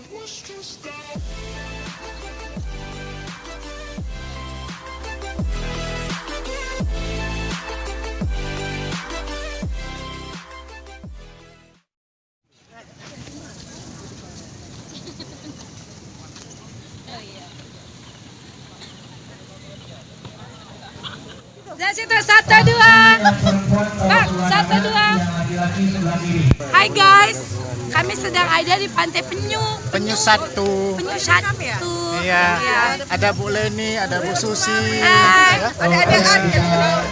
Dari situ 1, 2. Bang, 1, 2. Hai guys, kami sedang ada di Pantai Penyu. Penyu 1. Penyu 1. Iya. Ada Bu Leni, ada Bu Susi.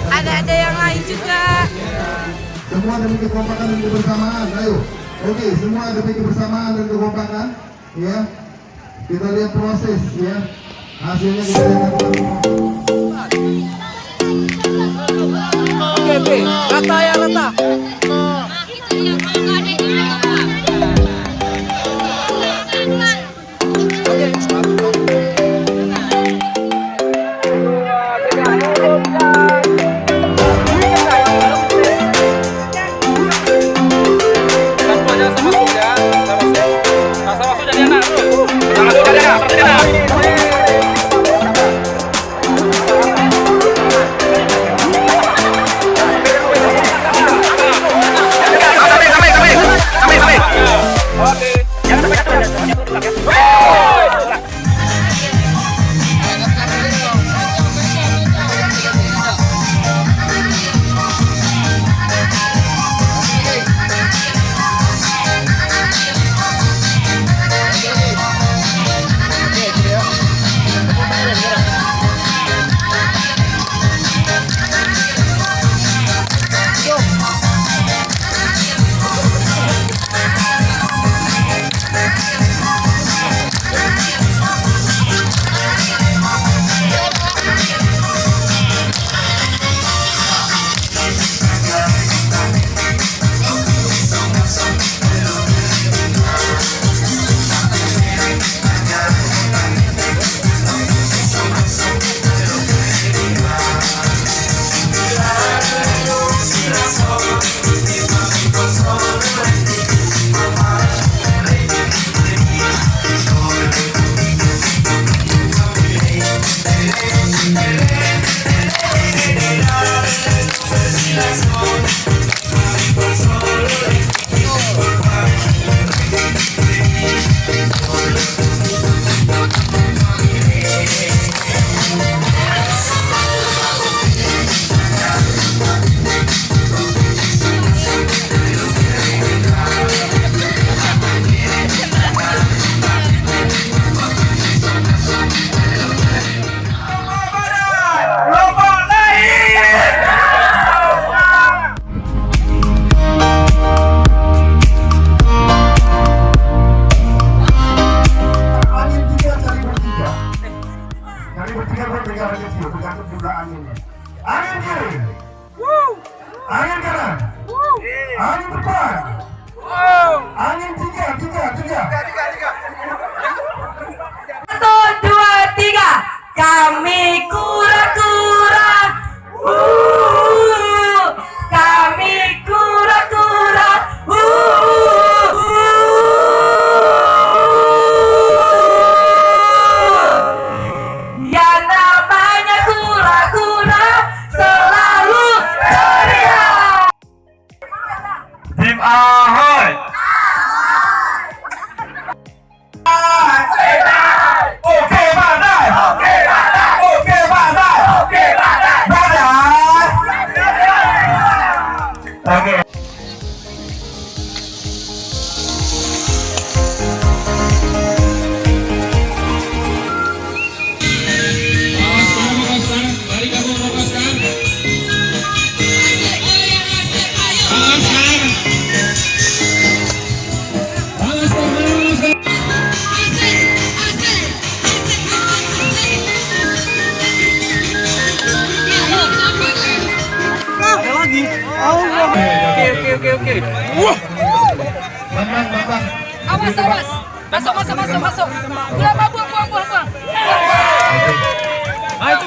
Ada yang lain juga. Semua demi kekompakan dan kebersamaan. Ayo. Oke, semua demi kebersamaan dan kekompakan. Ya. Kita lihat proses ya. Hasilnya kita lihat. Oke, rata ya rata. Angin kiri, angin kanan, angin depan, angin tiga. 1, 2, 3. Kami kura-kura. Kami kura-kura. Yang namanya kura-kura selalu ceria. Tim ahoy. Oke. Wah. Awas. Masuk. Udah, buang. Ah, itu.